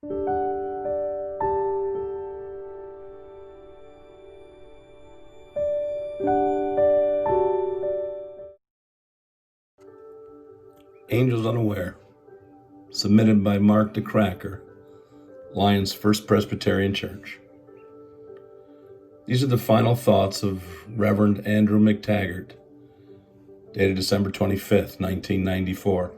Angels Unaware, submitted by Mark DeCracker, Lyons First Presbyterian Church. These are the final thoughts of Reverend Andrew McTaggart, dated December 25th, 1994.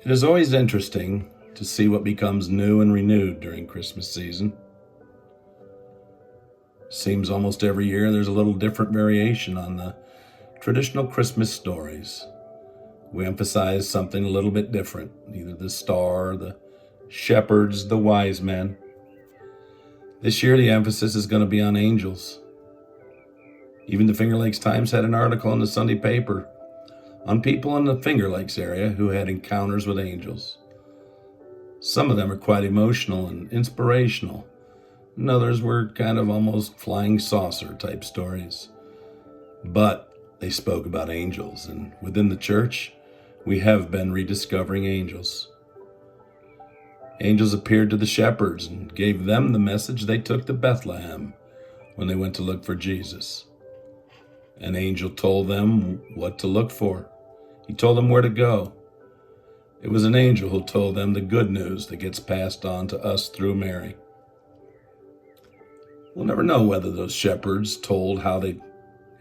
It is always interesting to see what becomes new and renewed during Christmas season. Seems almost every year there's a little different variation on the traditional Christmas stories. We emphasize something a little bit different, either the star, the shepherds, the wise men. This year the emphasis is going to be on angels. Even the Finger Lakes Times had an article in the Sunday paper on people in the Finger Lakes area who had encounters with angels. Some of them are quite emotional and inspirational, and others were kind of almost flying saucer type stories. But they spoke about angels, and within the church, we have been rediscovering angels. Angels appeared to the shepherds and gave them the message they took to Bethlehem when they went to look for Jesus. An angel told them what to look for. He told them where to go. It was an angel who told them the good news that gets passed on to us through Mary. We'll never know whether those shepherds told how they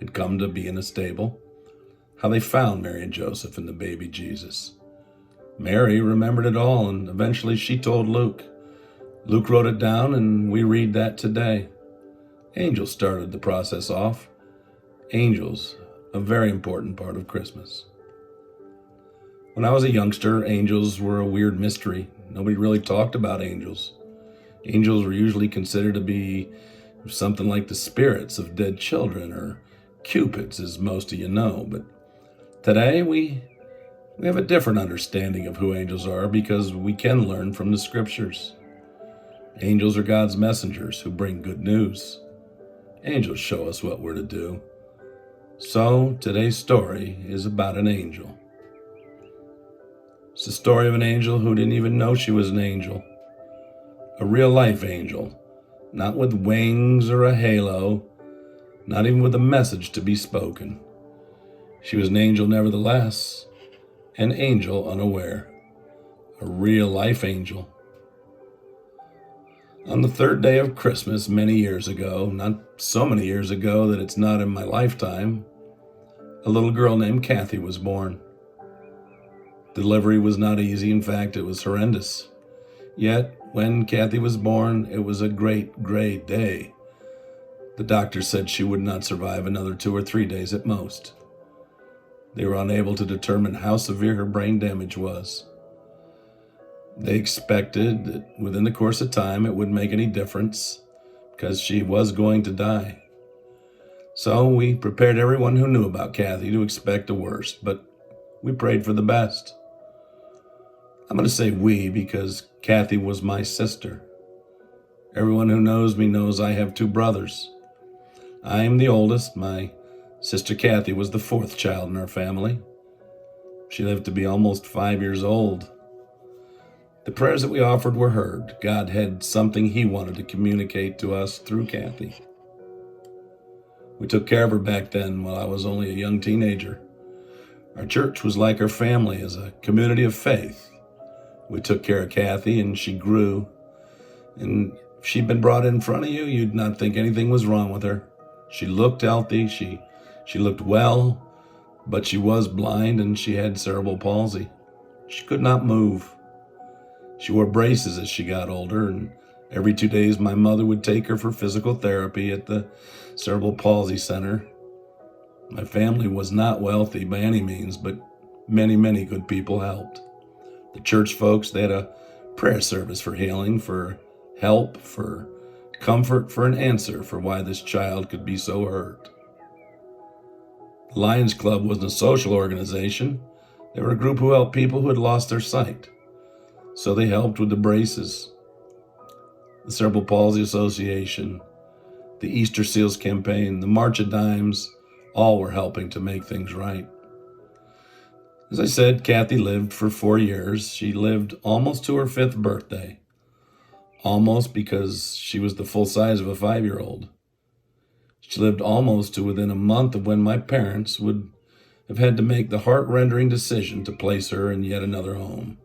had come to be in a stable, how they found Mary and Joseph and the baby Jesus. Mary remembered it all, and eventually she told Luke. Luke wrote it down, and we read that today. Angels started the process off. Angels, a very important part of Christmas. When I was a youngster, angels were a weird mystery. Nobody really talked about angels. Angels were usually considered to be something like the spirits of dead children, or cupids, as most of you know. But today we have a different understanding of who angels are because we can learn from the scriptures. Angels are God's messengers who bring good news. Angels show us what we're to do. So today's story is about an angel. It's the story of an angel who didn't even know she was an angel. A real-life angel, not with wings or a halo, not even with a message to be spoken. She was an angel nevertheless, an angel unaware, a real-life angel. On the third day of Christmas many years ago, not so many years ago that it's not in my lifetime, a little girl named Kathy was born. Delivery was not easy. In fact, it was horrendous. Yet, when Kathy was born, it was a great, great day. The doctor said she would not survive another 2 or 3 days at most. They were unable to determine how severe her brain damage was. They expected that within the course of time it wouldn't make any difference because she was going to die. So we prepared everyone who knew about Kathy to expect the worst, but we prayed for the best. I'm going to say we because Kathy was my sister. Everyone who knows me knows I have 2 brothers. I am the oldest. My sister Kathy was the 4th child in our family. She lived to be almost 5 years old. The prayers that we offered were heard. God had something He wanted to communicate to us through Kathy. We took care of her back then while I was only a young teenager. Our church was like our family as a community of faith. We took care of Kathy and she grew. And if she'd been brought in front of you, you'd not think anything was wrong with her. She looked healthy, she looked well, but she was blind and she had cerebral palsy. She could not move. She wore braces as she got older, and every 2 days my mother would take her for physical therapy at the Cerebral Palsy Center. My family was not wealthy by any means, but many, many good people helped. The church folks, they had a prayer service for healing, for help, for comfort, for an answer for why this child could be so hurt. The Lions Club wasn't a social organization. They were a group who helped people who had lost their sight. So they helped with the braces. The Cerebral Palsy Association, the Easter Seals campaign, the March of Dimes, all were helping to make things right. As I said, Kathy lived for 4 years. She lived almost to her fifth birthday. Almost because she was the full size of a 5-year-old. She lived almost to within a month of when my parents would have had to make the heart-rending decision to place her in yet another home.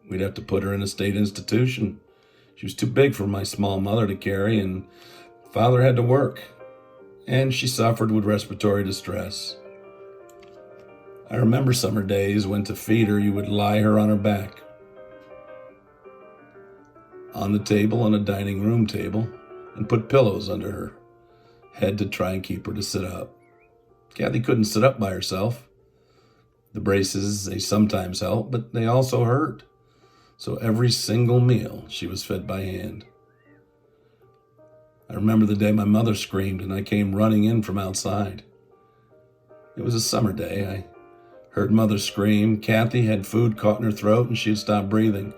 We'd have to put her in a state institution. She was too big for my small mother to carry, and father had to work, and she suffered with respiratory distress. I remember summer days when to feed her, you would lie her on her back on the table on a dining room table and put pillows under her head to try and keep her to sit up. Kathy couldn't sit up by herself. The braces, they sometimes helped, but they also hurt. So every single meal she was fed by hand. I remember the day my mother screamed and I came running in from outside. It was a summer day. I heard mother scream. Kathy had food caught in her throat and she had stopped breathing.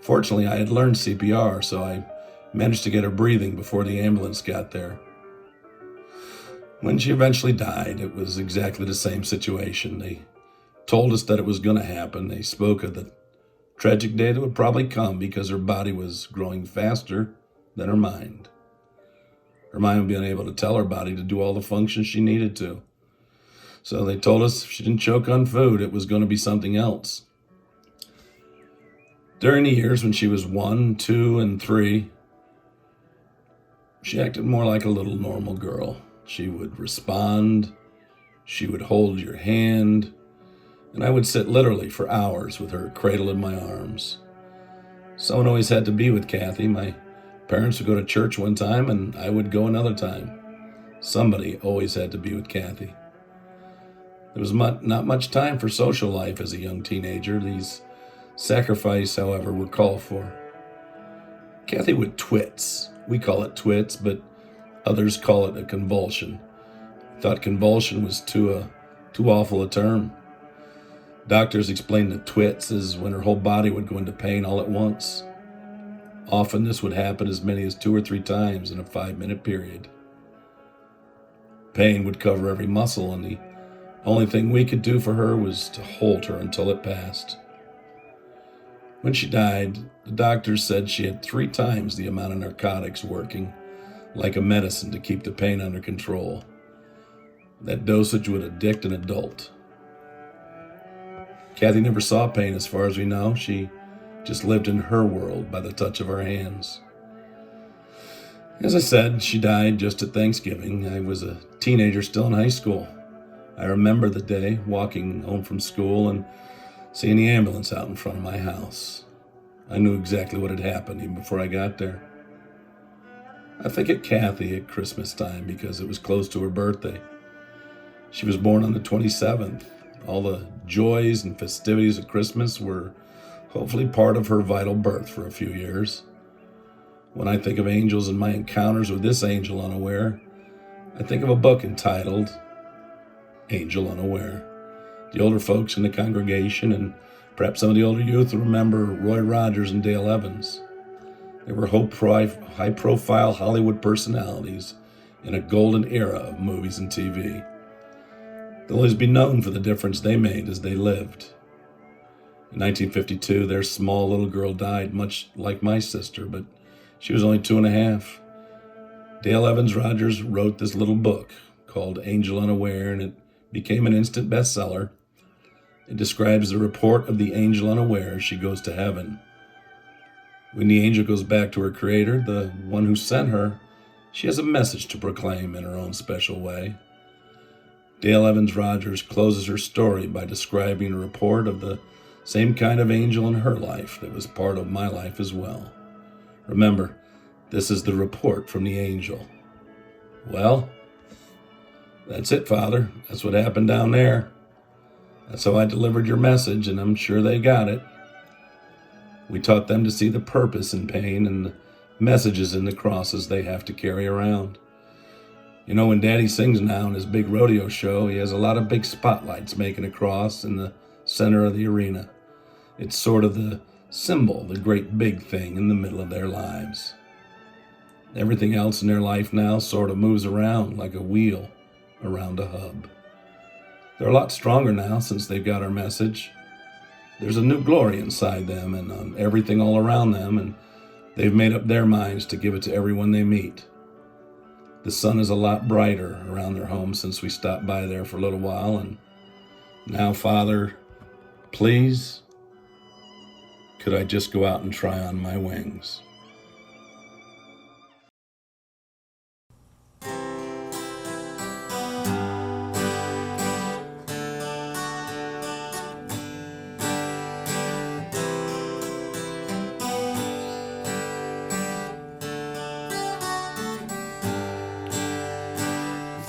Fortunately, I had learned CPR, so I managed to get her breathing before the ambulance got there. When she eventually died, it was exactly the same situation. They told us that it was going to happen. They spoke of the tragic day that would probably come because her body was growing faster than her mind. Her mind would be unable to tell her body to do all the functions she needed to. So they told us if she didn't choke on food, it was going to be something else. During the years when she was 1, 2, and 3, she acted more like a little normal girl. She would respond, she would hold your hand, and I would sit literally for hours with her cradled in my arms. Someone always had to be with Kathy. My parents would go to church one time and I would go another time. Somebody always had to be with Kathy. There was not much time for social life as a young teenager. These sacrifices, however, were called for. Kathy would twits. We call it twits, but others call it a convulsion. I thought convulsion was too awful a term. Doctors explained that twits is when her whole body would go into pain all at once. Often this would happen as many as 2 or 3 times in a 5-minute period. Pain would cover every muscle, and the only thing we could do for her was to hold her until it passed. When she died, the doctors said she had 3 times the amount of narcotics working, like a medicine to keep the pain under control. That dosage would addict an adult. Kathy never saw pain as far as we know. She just lived in her world by the touch of her hands. As I said, she died just at Thanksgiving. I was a teenager still in high school. I remember the day, walking home from school and seeing the ambulance out in front of my house. I knew exactly what had happened even before I got there. I think of Kathy at Christmas time because it was close to her birthday. She was born on the 27th. All the joys and festivities of Christmas were hopefully part of her vital birth for a few years. When I think of angels and my encounters with this angel unaware, I think of a book entitled Angel Unaware. The older folks in the congregation and perhaps some of the older youth will remember Roy Rogers and Dale Evans. They were high-profile Hollywood personalities in a golden era of movies and TV. They'll always be known for the difference they made as they lived. In 1952, their small little girl died, much like my sister, but she was only 2.5. Dale Evans Rogers wrote this little book called Angel Unaware, and it became an instant bestseller. It describes the report of the angel unaware as she goes to heaven. When the angel goes back to her creator, the one who sent her, she has a message to proclaim in her own special way. Dale Evans Rogers closes her story by describing a report of the same kind of angel in her life that was part of my life as well. Remember, this is the report from the angel. Well, that's it, Father. That's what happened down there. That's how I delivered your message, and I'm sure they got it. We taught them to see the purpose in pain and the messages in the crosses they have to carry around. You know, when Daddy sings now in his big rodeo show, he has a lot of big spotlights making a cross in the center of the arena. It's sort of the symbol, the great big thing in the middle of their lives. Everything else in their life now sort of moves around like a wheel around a hub. They're a lot stronger now since they've got our message. There's a new glory inside them and on everything all around them, and they've made up their minds to give it to everyone they meet. The sun is a lot brighter around their home since we stopped by there for a little while, and now, Father, please, could I just go out and try on my wings?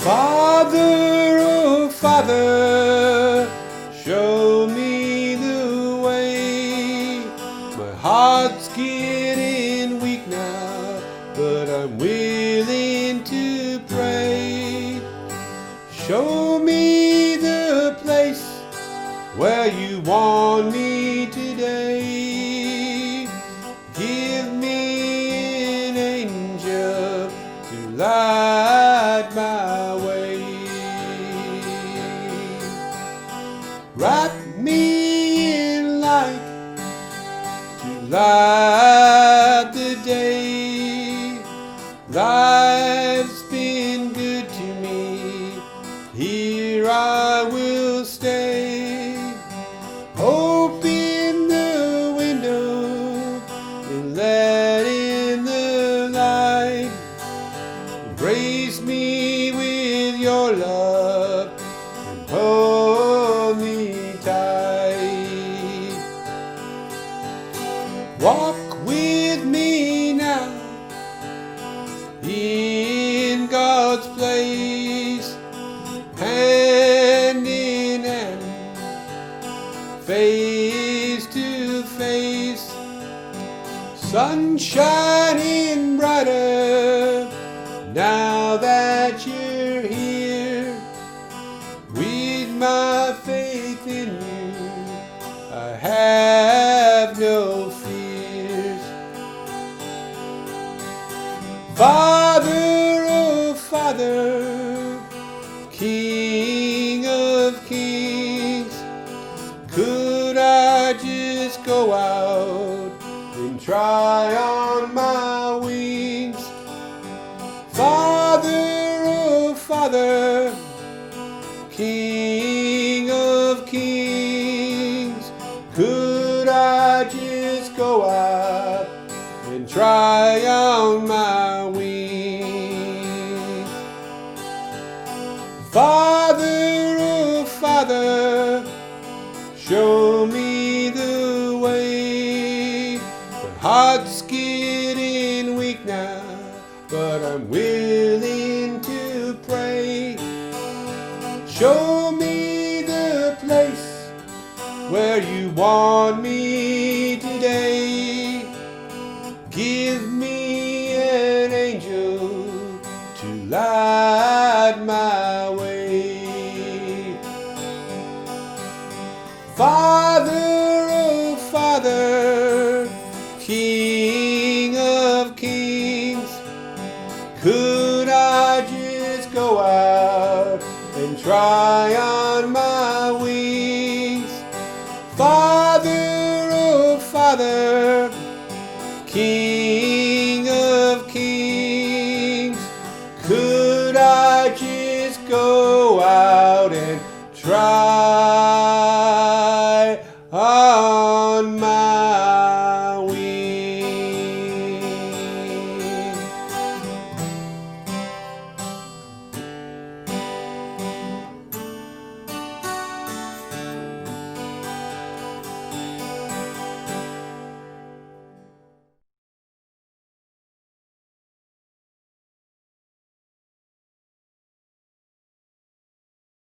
Father, oh Father, show me the way. My heart's getting weak now, but I'm willing to pray. Show me the place where you want me today. Give me an angel to light my way. Wrap me in light to light the day. Life's been good to me, here I will stay. Open the window and let in the light. Embrace me with your love and hold me tight. Walk with me now in God's place, hand in hand, face to face. Sun shining brighter now that you're here. With my faith in you, I have no fears. Father, oh Father, King of kings, could I just go out and try on my wings? Father, oh Father, King of kings, could I just go out and try on my wings? Father, oh Father, show me the way. My heart's getting weak now, but I'm willing to pray. Show me the place where you want me today. Give me an angel to light my way. Father, oh Father, King of kings, could I just go out and try on my wings? Father, oh Father, King of kings, could I just go out and try